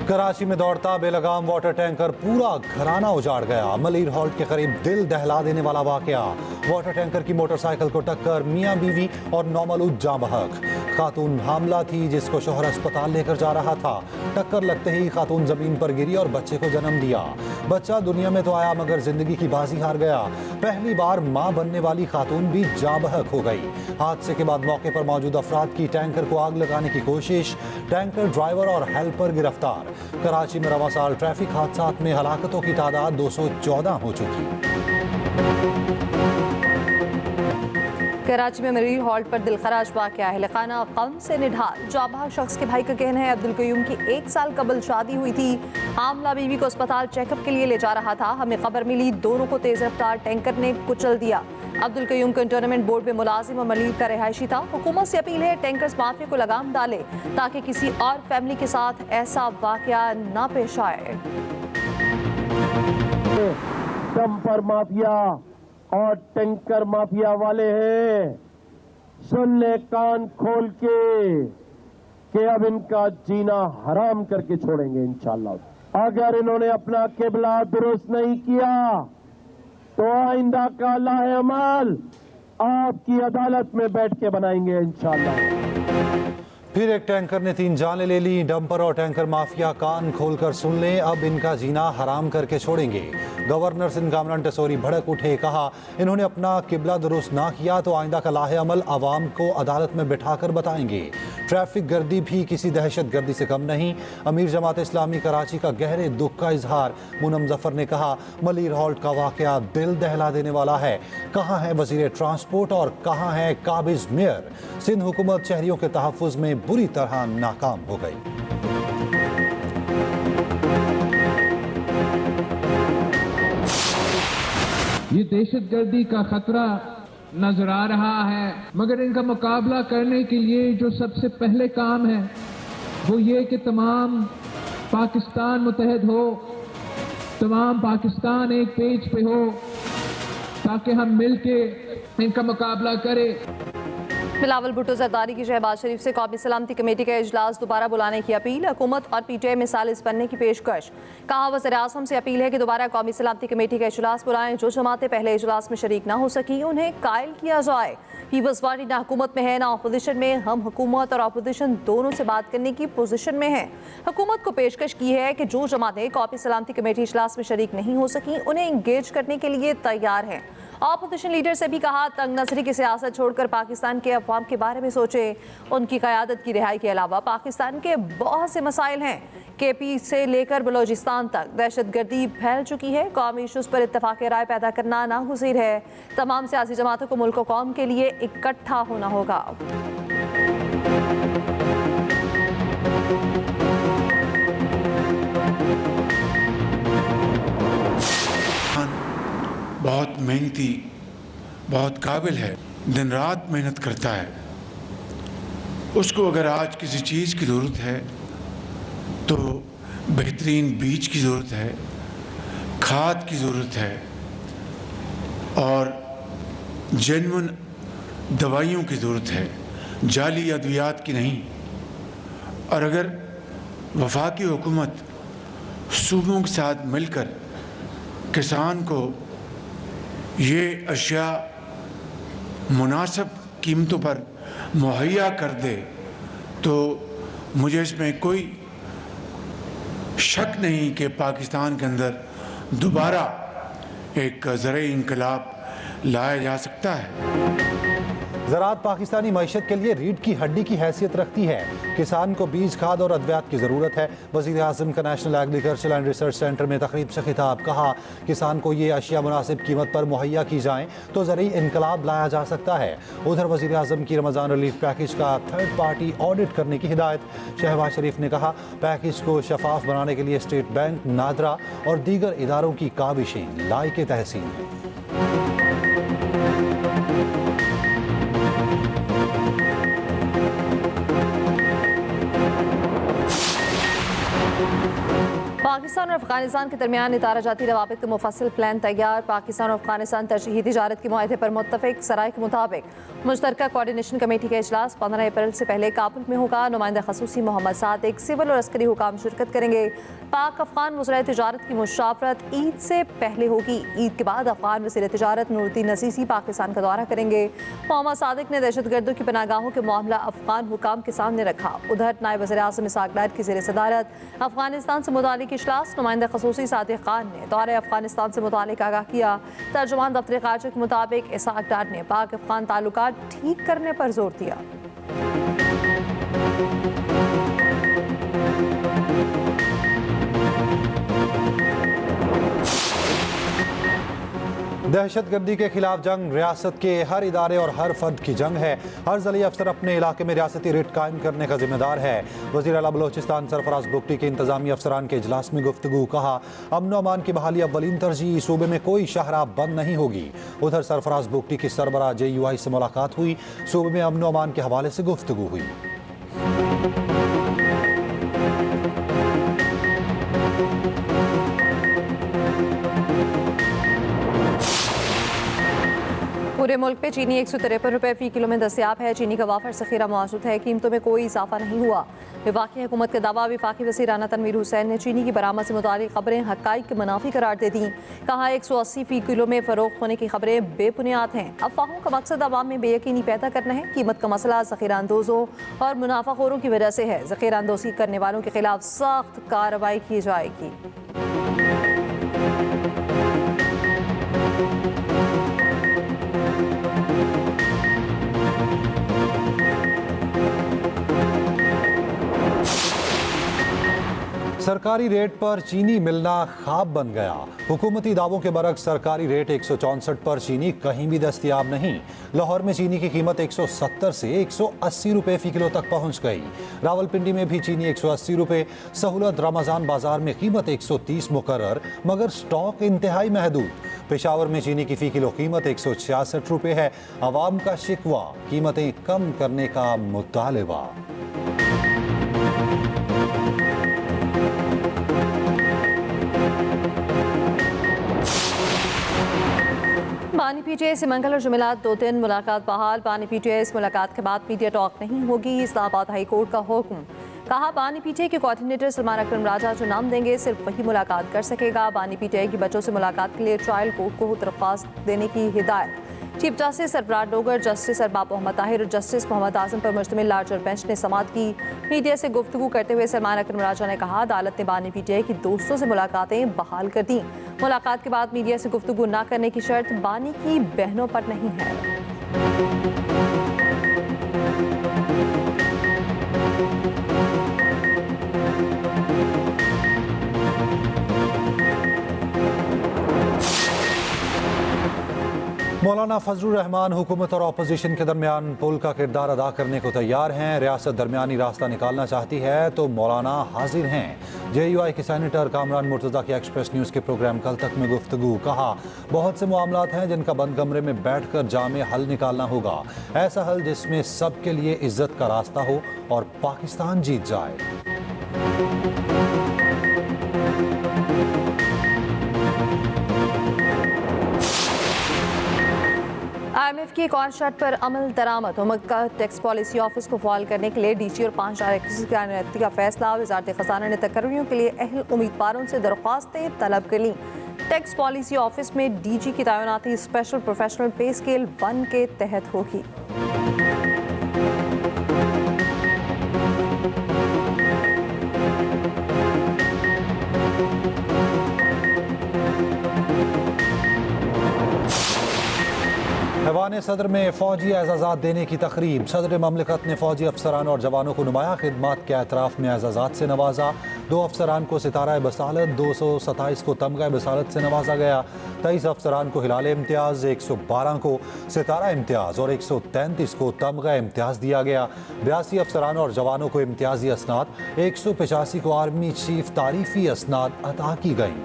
कराची में दौड़ता बेलगाम water tanker पूरा घराना उजाड़ गया। मलिर हॉल्ट के करीब दिल दहला देने वाला वाकया। वाटर टैंकर की मोटरसाइकिल को टक्कर, मियां बीवी और नौमलूद जाँ बहक। खातून हामला थी जिसको शोहर अस्पताल लेकर जा रहा था। टक्कर लगते ही खातून जमीन पर गिरी और बच्चे को जन्म दिया। बच्चा दुनिया में तो आया मगर जिंदगी की बाजी हार गया। पहली बार मां बनने वाली खातून भी जाँ बहक हो गई। हादसे के बाद मौके पर मौजूद अफराद की टैंकर को आग लगाने की कोशिश। टैंकर ड्राइवर और हेल्पर गिरफ्तार। कराची में रवां साल ट्रैफिक हादसात में हलाकतों की तादाद 214 हो चुकी। कराची में मरीर हॉल्ट पर दिलखराश वाक़या। अहलखाना ग़म से निढाल। जाबाज शख्स के भाई का कहना है अब्दुल कयूम की 1 साल कबल शादी हुई थी। हामला बीवी को अस्पताल चेकअप के लिए ले जा रहा था। हमें खबर मिली दोनों को तेज रफ्तार टैंकर ने कुचल दिया। अब्दुल कयूम कंटोनमेंट बोर्ड में मुलाजिम और मलिर का रिहायशी था। हुकूमत से अपील है टैंकर्स माफिया को लगाम डाले ताकि किसी और फैमिली के साथ ऐसा वाक़या ना पेश आए। डंपर माफिया और टैंकर माफिया वाले हैं, सुन ले कान खोल के कि अब इनका जीना हराम करके छोड़ेंगे इंशाअल्लाह। अगर इन्होंने अपना किबला दुरुस्त नहीं किया तो आइंदा का लाहे अमल आपकी अदालत में बैठ के बनाएंगे इंशाअल्लाह। फिर एक टैंकर ने 3 जानें ले ली। डंपर और टैंकर माफिया कान खोलकर सुन लें, अब इनका जीना हराम करके छोड़ेंगे। गवर्नर सिंध कामरान टेसोरी भड़क उठे। कहा इन्होंने अपना किबला दुरुस्त ना किया तो आइंदा का लाहे अमल आवाम को अदालत में बिठाकर बताएंगे। ट्रैफिक गर्दी भी किसी दहशत गर्दी से कम नहीं। अमीर जमात इस्लामी कराची का गहरे दुख का इजहार। पूनम जफर ने कहा मलिर हॉल्ट का वाकया दिल दहला देने वाला है। कहाँ है वजीर ट्रांसपोर्ट और कहाँ है काबिज मेयर। सिंध हुकूमत शहरियों के तहफ़्फ़ुज़ में बुरी तरह नाकाम हो गई। ये दहशतगर्दी का खतरा नजर आ रहा है, मगर इनका मुकाबला करने के लिए जो सबसे पहले काम है वो ये कि तमाम पाकिस्तान मुत्तहद हो, तमाम पाकिस्तान एक पेज पे हो ताकि हम मिलके इनका मुकाबला करें। बिलावल भुट्टो जरदारी की शहबाज शरीफ से कौमी सलामती कमेटी का इजलास दोबारा बुलाने की अपील। हुकूमत और PTI में सालिस बनने की पेशकश। कहा वज़ीर आज़म से अपील है कि दोबारा कौमी सलामती कमेटी का इजलास बुलाएं। जो जमातें पहले इजलास में शरीक ना हो सकी उन्हें कायल किया जाए। पीपल्स पार्टी ना हुकूमत में है ना अपोजिशन में। हम हुकूमत और अपोजिशन दोनों से बात करने की पोजीशन में हैं। हुकूमत को पेशकश की है कि जो जमातें कौमी सलामती कमेटी इजलास में शरीक नहीं हो सकी उन्हें इंगेज करने के लिए तैयार हैं। अपोजिशन लीडर से भी कहा तंग नजरी की सियासत छोड़कर पाकिस्तान के अफवाम के बारे में सोचें। उनकी क़यादत की रिहाई के अलावा पाकिस्तान के बहुत से मसाइल हैं। KP से लेकर बलोचिस्तान तक दहशतगर्दी फैल चुकी है। कौमी इशूज पर इत्तफाक राय पैदा करना नागुज़ीर है। तमाम सियासी जमातों को मुल्क और कौम के लिए इकट्ठा होना होगा। बहुत मेहनती, बहुत काबिल है, दिन रात मेहनत करता है। उसको अगर आज किसी चीज़ की ज़रूरत है तो बेहतरीन बीज की ज़रूरत है, खाद की ज़रूरत है और जेन्युइन दवाइयों की ज़रूरत है, जाली अद्वियात की नहीं। और अगर वफाकी हुकूमत सूबों के साथ मिलकर किसान को ये अशिया मुनासिब कीमतों पर मुहैया कर दे तो मुझे इसमें कोई शक नहीं कि पाकिस्तान के अंदर दोबारा एक ज़राई इनकलाब लाया जा सकता है। ज़राअत पाकिस्तानी मईशत के लिए रीढ़ की हड्डी की हैसियत रखती है। किसान को बीज, खाद और अद्वियात की ज़रूरत है। वज़ीर आज़म का national agriculture and research centre में तकरीब से खिताब। कहा किसान को ये अशिया मुनासिब कीमत पर मुहैया की जाएँ तो ज़राई इनकलाब लाया जा सकता है। उधर वज़ीर आज़म की रमज़ान रिलीफ पैकेज का थर्ड पार्टी ऑडिट करने की हिदायत। शहबाज शरीफ ने कहा पैकेज को शफाफ बनाने के लिए स्टेट बैंक, नादरा और दीगर इदारों की काविशें लायक तहसीन हैं। पाकिस्तान और अफगानिस्तान के दरमियान इतारा जाती रवाबित का मुफस्सिल प्लान तैयार। पाकिस्तान और अफगानिस्तान तरजीही तिजारत के मुआहदे पर मुत्तफिक। सराय के मुताबिक मुश्तरका कोऑर्डिनेशन कमेटी का इजलास 15 अप्रैल से पहले काबुल में होगा। नुमाइंदा खसूसी मोहम्मद सादिक, सिविल और अस्करी हुकाम शिरकत करेंगे। पाक अफगान वज़ीर तिजारत की मुशावरत ईद से पहले होगी। ईद के बाद अफगान वज़ीर तिजारत नूरुद्दीन अज़ीज़ी पाकिस्तान का दौरा करेंगे। मोहम्मद सादिक ने दहशतगर्दों की पनाहगाहों के मामला अफगान हुकाम के सामने रखा। उधर नायब वज़ीर आज़म इसहाक डार की ज़ेर सदारत अफगानिस्तान से मुतालिक इजलास। नुमाइंदा खसूसी सादिक खान ने दौरे अफगानिस्तान से मुतालिक आगाह किया। तर्जुमान दफ्तर खारजा के मुताबिक इसहाक डार ने पाक अफगान ताल्लुकात ठीक करने पर जोर दिया। दहशतगर्दी के खिलाफ जंग रियासत के हर इदारे और हर फर्द की जंग है। हर ज़िले अफसर अपने इलाके में रियासती रेट कायम करने का जिम्मेदार है। वज़ीर आला बलोचिस्तान सरफराज बुगटी के इंतजामी अफसरान के इजलास में गुफ्तगू। कहा, अमन व अमान की बहाली अव्वलीन तरजीह, सूबे में कोई शाहराह बंद नहीं होगी। उधर सरफराज बुगटी की सरबराह JUI से मुलाकात हुई। सूबे में अमन व अमान के हवाले से गुफ्तगू हुई। पूरे मुल्क पे चीनी 153 रुपये फ़ी किलो में दस्तियाब है। चीनी का वाफर ज़ख़ीरा मौजूद है। कीमतों में कोई इजाफा नहीं हुआ। वफाकी हुकूमत का दावा। वफाकी वज़ीर राना तनवीर हुसैन ने चीनी की बरामद से मुतालिक खबरें हक़ाइक़ के मुनाफी करार दे दी। कहा, 180 फ़ी किलो में फ़रोख्त होने की खबरें बेबुनियाद हैं। अफवाहों का मकसद अवाम में बेयकीनी पैदा करना है। कीमत का मसला ज़ख़ीरा अंदोज़ों और मुनाफाखोरों की वजह से है। ज़ख़ीरा अंदोज़ी करने वालों के खिलाफ सख्त कार्रवाई की जाएगी। सरकारी रेट पर चीनी मिलना ख्वाब बन गया। हुकूमती दावों के बरक्स सरकारी रेट 164 पर चीनी कहीं भी दस्तियाब नहीं। लाहौर में चीनी की कीमत 170 से 180 रुपये फ़ी किलो तक पहुंच गई। रावलपिंडी में भी चीनी 180 रुपये। सहूलत रमज़ान बाजार में कीमत 130 मुकर्रर, मगर स्टॉक इंतहाई महदूद। पेशावर में चीनी की फ़ी किलो कीमत 166 रुपये है। अवाम का शिकवा, कीमतें कम करने का मुतालबा। बानी PTI से मंगल और जुमेरात 2 दिन मुलाकात बहाल। बानी PTI इस मुलाकात के बाद मीडिया टॉक नहीं होगी। इस्लामाबाद हाई कोर्ट का हुक्म। कहा, बानी PTI के कोऑर्डिनेटर सलमान अकरम राजा जो नाम देंगे सिर्फ वही मुलाकात कर सकेगा। बानी PTI की बच्चों से मुलाकात के लिए ट्रायल कोर्ट को दरख्वास्त देने की हिदायत। Chief justice Sarbarar Dogar, justice Arbab Mohammad Tahir और जस्टिस मोहम्मद आजम पर मुश्तमिल लार्जर बेंच ने समाअत की। मीडिया से गुफ्तगू करते हुए सलमान अकरम राजा ने कहा, अदालत ने बानी PTI की दोस्तों से मुलाकातें बहाल कर दी। मुलाकात के बाद मीडिया से गुफ्तगू न करने की शर्त बानी की बहनों पर नहीं है। मौलाना फजलुर रहमान हुकूमत और अपोजिशन के दरमियान पुल का किरदार अदा करने को तैयार हैं। रियासत दरमियानी रास्ता निकालना चाहती है तो मौलाना हाजिर हैं। JUI के सेनेटर कामरान मुर्तज़ा की एक्सप्रेस न्यूज़ के प्रोग्राम कल तक में गुफ्तगू। कहा, बहुत से मामलात हैं जिनका बंद कमरे में बैठ कर जामे हल निकालना होगा। ऐसा हल जिसमें सबके लिए इज्जत का रास्ता हो और पाकिस्तान जीत जाए। IMF की एक और शर्त पर अमल दरामद। हुकूमत का टैक्स पॉलिसी ऑफिस को फॉल करने के लिए DC और 5 डायरेक्टर्स की नियुक्ति का फैसला। वज़ारत ख़ज़ाना ने तकर्रियों के लिए अहल उम्मीदवारों से दरख्वास्तें तलब कर लीं। टैक्स पॉलिसी ऑफिस में DG की तैनाती स्पेशल प्रोफेशनल पे स्केल 1 के तहत होगी। ऐवान सदर में फ़ौजी एजाज़ात देने की तकरीब। सदर ममलिकत ने फ़ौजी अफसरान और जवानों को नुमाया खिदमात के एतराफ़ में एजाज़ात से नवाजा। 2 अफसरान को सितारा बसालत, 227 को तमगा बसालत से नवाजा गया। 23 अफसरान को हिलाल इम्तियाज़, 112 को सितारा इम्तियाज़ और 133 को तमगा इम्तियाज़ दिया गया। 82 अफसरान और जवानों को इम्तियाज़ी असनाद, 185 को आर्मी चीफ तारीफ़ी असनाद अता की गई।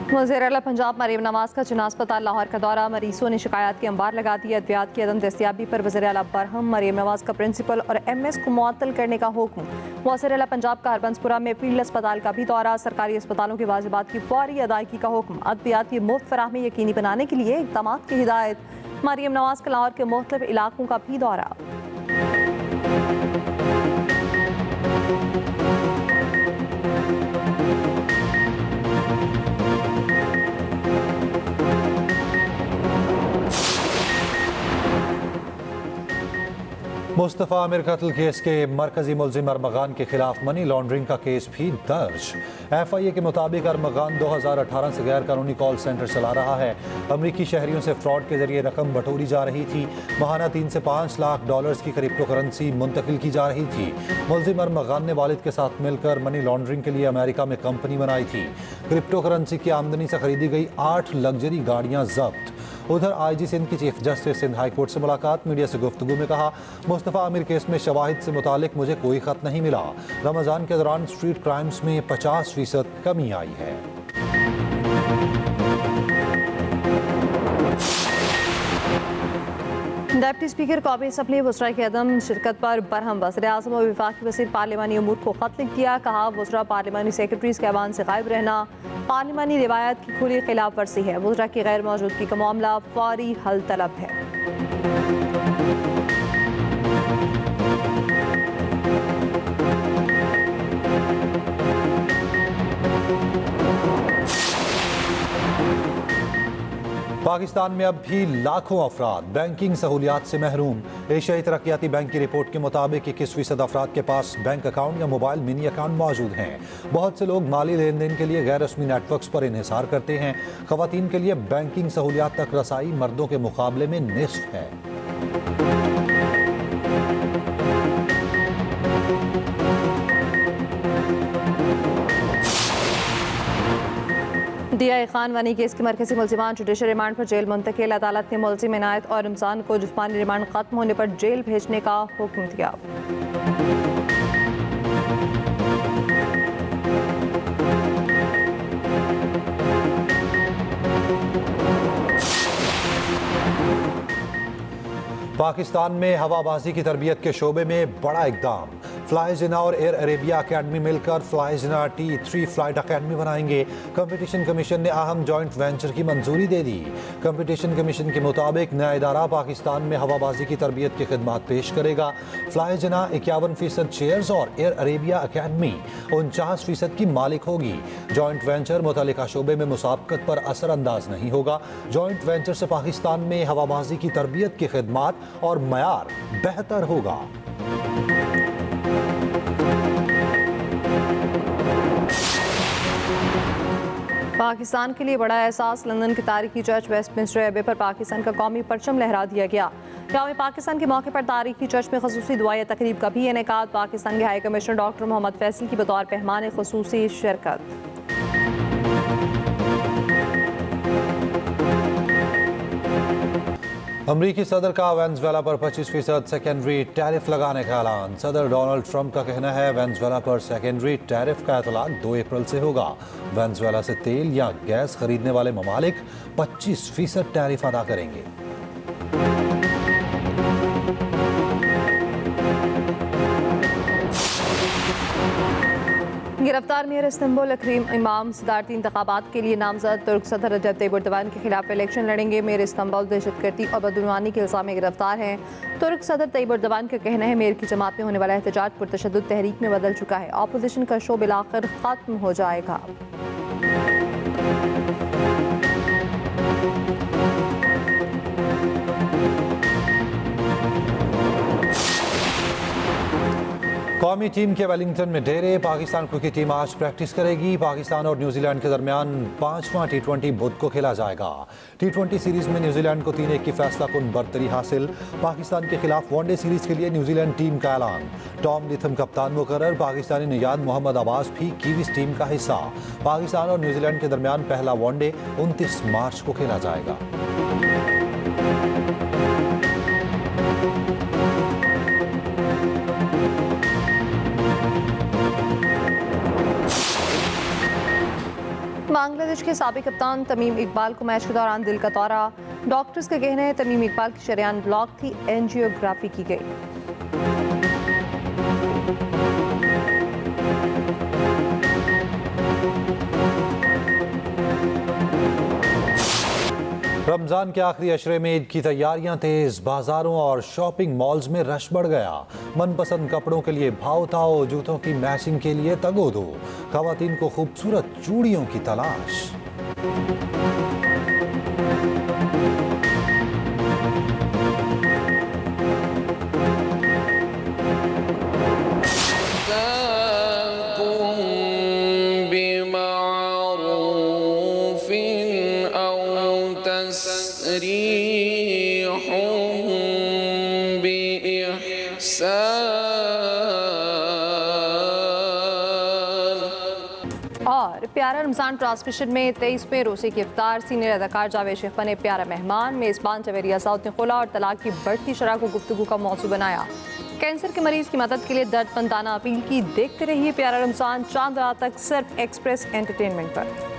वज़ीर आला पंजाब मरीम नवाज का जिना अस्पताल लाहौर का दौरा, मरीजों ने शिकायत की अंबार लगा दी। अद्वियात की अदम दस्तियाबी पर वज़ीर आला बरहम, मरीम नवाज का प्रिंसिपल और MS को मुअत्तल करने का हुक्म। वज़ीर आला पंजाब का हरबंसपुरा में फील्ड अस्पताल का भी दौरा, सरकारी अस्पतालों के वाजिबात की फौरी अदायगी का हुक्म। अद्वियात की मुफ्त फराहमी यकीनी बनाने के लिए इक़दामात की हिदायत। मरीम नवाज का लाहौर के मुख्तलिफ इलाकों का भी दौरा। मुस्तफ़ा आमिर कत्ल केस के मरकजी मुलजिम अरमगान के खिलाफ मनी लॉन्ड्रिंग का केस भी दर्ज। FIA के मुताबिक अरमगान 2018 से गैर कानूनी कॉल सेंटर चला रहा है। अमरीकी शहरियों से फ्रॉड के जरिए रकम बटोरी जा रही थी। माहाना 3 से 5 लाख डॉलर्स की क्रिप्टो करेंसी मुंतकिल की जा रही थी। मुलजिम अरमगान ने वालिद के साथ मिलकर मनी लॉन्ड्रिंग के लिए अमेरिका में कंपनी बनाई थी। क्रिप्टो करेंसी की आमदनी से खरीदी गई 8 लग्जरी गाड़ियां जब्त। उधर IG सिंध की chief justice Sindh high court से मुलाकात, मीडिया से गुफ्तगू में कहा, मुस्तफ़ा आमिर केस में शवाहिद से मुतालिक मुझे कोई खत नहीं मिला। रमज़ान के दौरान स्ट्रीट क्राइम्स में 50% कमी आई है। डिप्टी स्पीकर कौमी असम्बली वज़रा की अदम शिरकत पर बरहम, वज़ीर-ए-आज़म और वफाकी वज़ीर पार्लिमानी अमूर को खत लिख दिया। कहा, वज़रा पार्लिमानी सेक्रेटरीज के ऐवान से गायब रहना पार्लिमानी रिवायत की खुली खिलाफ वर्जी है। वज़रा की गैर मौजूदगी का मामला फौरी हल तलब है। पाकिस्तान में अब भी लाखों अफराद बैंकिंग सहूलियात से महरूम। एशियाई तरक्याती बैंक की रिपोर्ट के मुताबिक 21% अफराद के पास बैंक अकाउंट या मोबाइल मिनी अकाउंट मौजूद हैं। बहुत से लोग माली लेन देन के लिए गैर रस्मी नेटवर्क्स पर इन्हिसार करते हैं। खवातीन के लिए बैंकिंग सहूलियात तक रसाई मर्दों के मुकाबले में निस्फ है। DI खान वनी केस के मरकजी मुलजिमान जुडिशल रिमांड पर जेल मुंतकिल। अदालत ने मुलजिम इनायत और रमजान को जिस्मानी रिमांड खत्म होने पर जेल भेजने का हुक्म दिया। पाकिस्तान में हवाबाजी की तरबियत के शोबे में बड़ा इकदाम। फ्लाई जिना और एयर अरेबिया अकेडमी मिलकर फ्लाई जिना T3 फ्लाइट अकेडमी बनाएंगे। कंपटीशन कमीशन ने अहम जॉइंट वेंचर की मंजूरी दे दी। कंपटीशन कमीशन के मुताबिक नया इदारा पाकिस्तान में हवाबाजी की तरबियत की खिदमत पेश करेगा। फ्लाई जिना 51% शेयर्स और एयर अरेबिया अकेडमी 49% की मालिक होगी। जॉइंट वेंचर मुतल्लिका शोबे में मुसाबकत पर असरअंदाज नहीं होगा। जॉइंट वेंचर से पाकिस्तान में हवाबाजी की तरबियत की खिदमत और मयार बेहतर होगा। पाकिस्तान के लिए बड़ा एहसास, लंदन के तारीखी चर्च वेस्टमिंस्टर एबे पर पाकिस्तान का कौमी परचम लहरा दिया गया। यौम पाकिस्तान के मौके पर तारीखी चर्च में खसूसी दुआए तकरीब का भी इनेकाद। पाकिस्तान के high commissioner doctor Mohammad Faisal की बतौर मेहमान खसूसी शिरकत। अमरीकी सदर का वेनेजुएला पर 25% सेकेंडरी टैरिफ लगाने का ऐलान। सदर डोनाल्ड ट्रंप का कहना है, वेनेजुएला पर सेकेंडरी टैरिफ का इतलाक 2 अप्रैल से होगा। वेनेजुएला से तेल या गैस खरीदने वाले ममालिक 25% टैरिफ अदा करेंगे। गिरफ्तार मेयर इस्तांबुल अकरीम इमाम सदारती इंतखाबात के लिए नामजद। तुर्क सदर रजब तैयब एर्दोगान के खिलाफ इलेक्शन लड़ेंगे। मेयर इस्तांबुल दहशतगर्दी और बदउनवानी के इल्जाम में गिरफ्तार हैं। तुर्क सदर तैयब एर्दोगान का कहना है, मेयर की जमात में होने वाला एहतजाज पुरतशद्दुद तहरीक में बदल चुका है। अपोजिशन का शो बिलाखिर खत्म हो जाएगा। कौमी टीम के वेलिंगटन में डेरे। पाकिस्तान क्रिकेट टीम आज प्रैक्टिस करेगी। पाकिस्तान और न्यूजीलैंड के दरमियान 5वां T20 बुध को खेला जाएगा। T20 सीरीज में न्यूजीलैंड को 3-1 की फैसला कुन बरतरी हासिल। पाकिस्तान के खिलाफ वनडे सीरीज के लिए न्यूजीलैंड टीम का ऐलान। टॉम लिथम कप्तान मुकर्रर। पाकिस्तानी नियाद मोहम्मद अब्बास भी कीवीज टीम का हिस्सा। पाकिस्तान और न्यूजीलैंड के दरमियान पहला वनडे 29 मार्च को खेला जाएगा। बांग्लादेश के साबिक कप्तान तमीम इकबाल को मैच के दौरान दिल का दौरा। डॉक्टर्स का कहना है तमीम इकबाल की शरेआन ब्लॉक थी, एंजियोग्राफी की गई। रमजान के आखिरी अशरे में ईद की तैयारियां तेज, बाजारों और शॉपिंग मॉल्स में रश बढ़ गया। मनपसंद कपड़ों के लिए भाव ताओ, जूतों की मैचिंग के लिए तगोदो, खवातीन को खूबसूरत चूड़ियों की तलाश। और प्यारा रमजान ट्रांसमिशन में 23वें रोजे की इफ्तार, सीनियर अदाकार जावेद शेख बने प्यारा मेहमान। मेज़बान जवेरिया साउद ने खुला और तलाक की बढ़ती शरह को गुफ्तगू का मौजू बनाया। कैंसर के मरीज की मदद के लिए दर्दमंदाना अपील की। देखते रहिए प्यारा रमजान चांद रात तक सिर्फ एक्सप्रेस एंटरटेनमेंट पर।